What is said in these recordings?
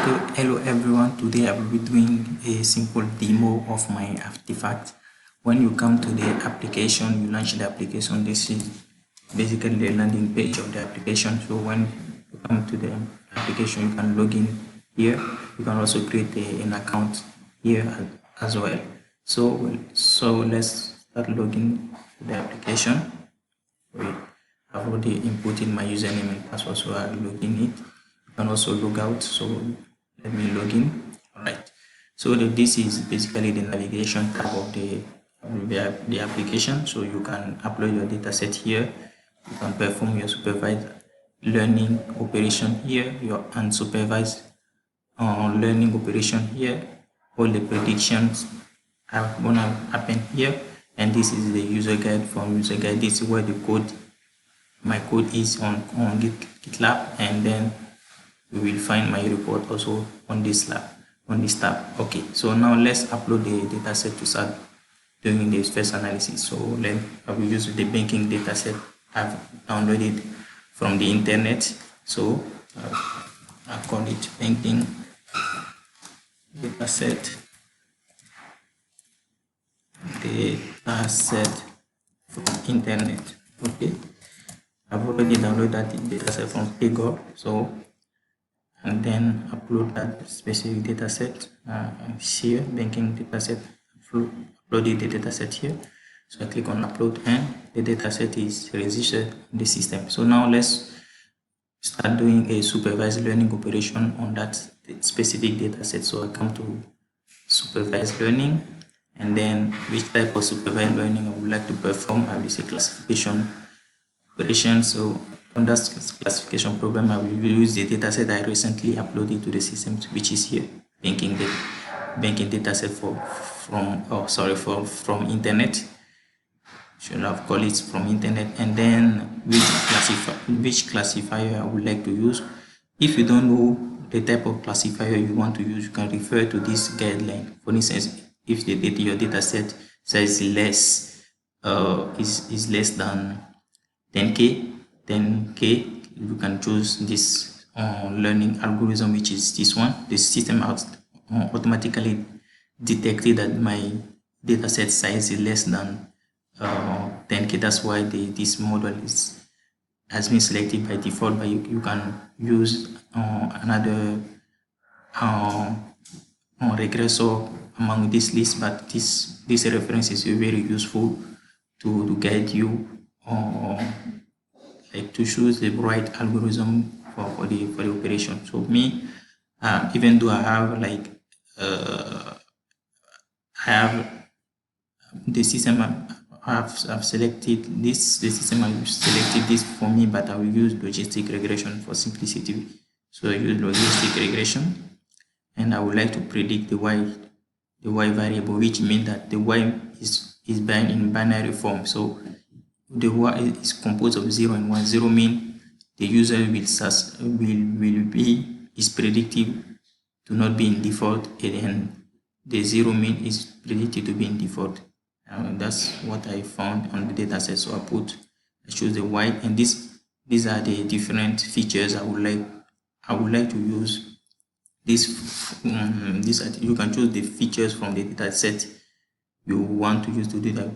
Hello everyone, today I will be doing a simple demo of my artifact. When you come to the application, you launch the application. This is basically the landing page of the application. So when you come to the application, you can log in here. You can also create an account here as well. So let's start logging to the application. I've already inputted my username and password, so I'll log in it. You can also log out, so let me log in. All right, so this is basically the navigation tab of the application. So you can upload your data set here, you can perform your supervised learning operation here, your unsupervised learning operation here. All the predictions are gonna happen here, and this is the user guide. From user guide, this is where the code, my code is on GitLab, and then you will find my report also on this tab. Okay, so now let's upload the data set to start doing the first analysis. So I will use the banking data set I've downloaded from the internet. So I call it banking data set from internet. Okay, I've already downloaded that data set from Pagure, so and then upload that specific data set here, banking data set. Uploaded the data set here, so I click on upload, and the data set is registered in the system. So now let's start doing a supervised learning operation on that specific data set. So I come to supervised learning, and then which type of supervised learning I would like to perform. I will say classification operation. So on that classification program, I will use the data set I recently uploaded to the system, which is here, banking data set from internet. Should have called it from internet. And then which classifier I would like to use. If you don't know the type of classifier you want to use, you can refer to this guideline. For instance, if your data set says less is less than 10k, you can choose this learning algorithm, which is this one. The system automatically detected that my data set size is less than 10k. That's why this model has been selected by default, but you can use another regressor among this list, but this reference is very useful to guide you like to choose the right algorithm for the operation. So me, even though I have like the system I've selected this, the system I've selected this for me, but I will use logistic regression for simplicity. So I use logistic regression, and I would like to predict the y variable, which means that the y is in binary form. So the y is composed of 0 and 1. 0 means the user is predicted to not be in default, and the 0 mean is predicted to be in default. That's what I found on the data set. So I choose the y, and these are the different features I would like to use. You can choose the features from the data set you want to use to do the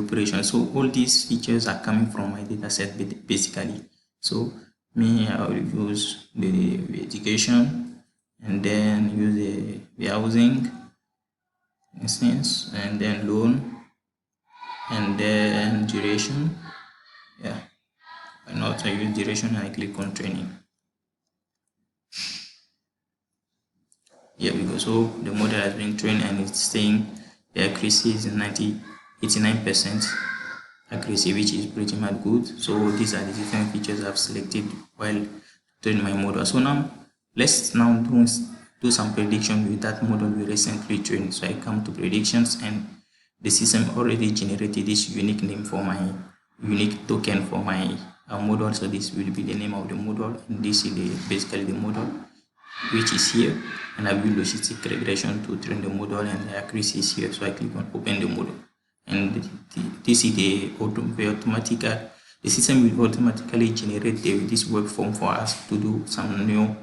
operation. So all these features are coming from my data set basically. So I will use the education, and then use the housing instance, and then loan, and then duration. Yeah, and also I use duration, and I click on training. Here we go. So the model has been trained, and it's saying the accuracy is 89% accuracy, which is pretty much good. So these are the different features I've selected while training my model. So now let's do some prediction with that model we recently trained. So I come to predictions, and the system already generated this unique name for my unique token for my model. So this will be the name of the model, and this is basically the model, which is here, and I will logistic regression to train the model, and the accuracy is here. So I click on open the model, and this is the system will automatically generate this work form for us to do some new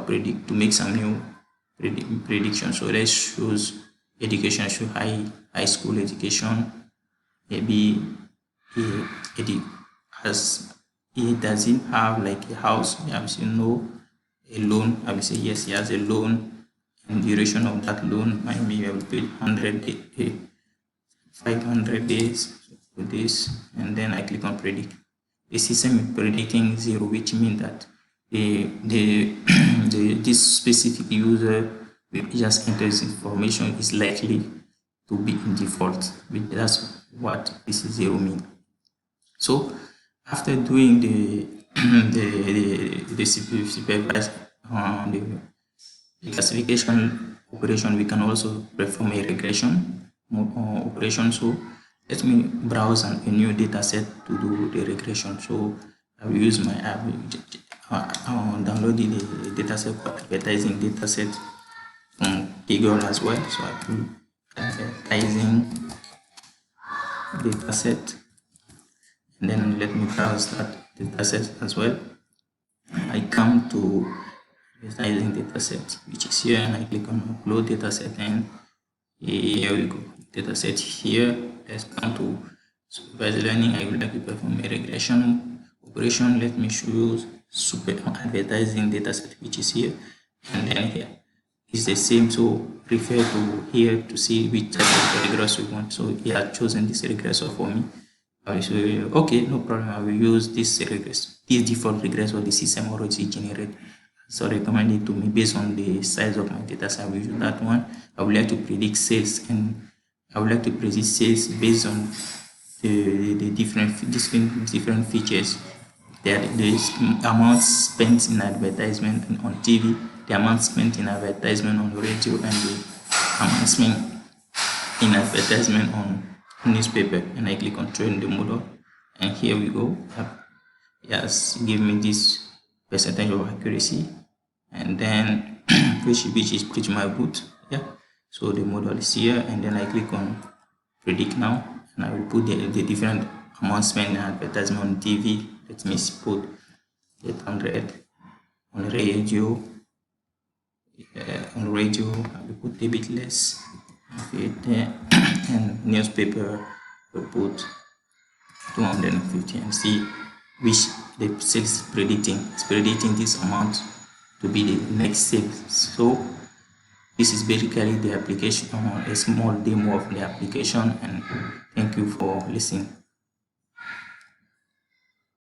predict to make some new prediction. So let's choose education. Show high school education. Maybe he has he doesn't have like a house. I will say no. A loan. I will say yes. He has a loan. And duration of that loan, maybe I will pay 500 days for this, and then I click on predict. The system is predicting 0, which means that this specific user will just enter this information is likely to be in default. That's what this 0 means. So after doing the supervised the classification operation, we can also perform a regression operation. So let me browse a new data set to do the regression. So I will use my app, download the data set, advertising data set from Kaggle as well. So I will advertising data set, and then let me browse that data set as well. I come to advertising data set, which is here, and I click on upload data set, and here we go. Data set here. Let's come to supervised learning. I would like to perform a regression operation. Let me choose super advertising data set, which is here, and then here is the same. So refer to here to see which type of regressor we want. So he has chosen this regressor for me. So okay, no problem. I will use this regressor, this default regressor the system already generated. So recommended to me based on the size of my data set. I will use that one. I would like to predict sales, and I would like to predict sales based on the different features. The amount spent in advertisement on TV, the amount spent in advertisement on radio, and the amount spent in advertisement on newspaper. And I click on train the model, and here we go. Yes, give me this percentage of accuracy, and then which is pretty much good. Yeah, so the model is here, and then I click on predict now, and I will put the different amount spent in advertisement on TV. Let me put 800 on radio. On radio, I will put a bit less, and newspaper will put 250, and see which the sales is predicting. It's predicting this amount to be the next sales. So this is basically the application, a small demo of the application, and thank you for listening.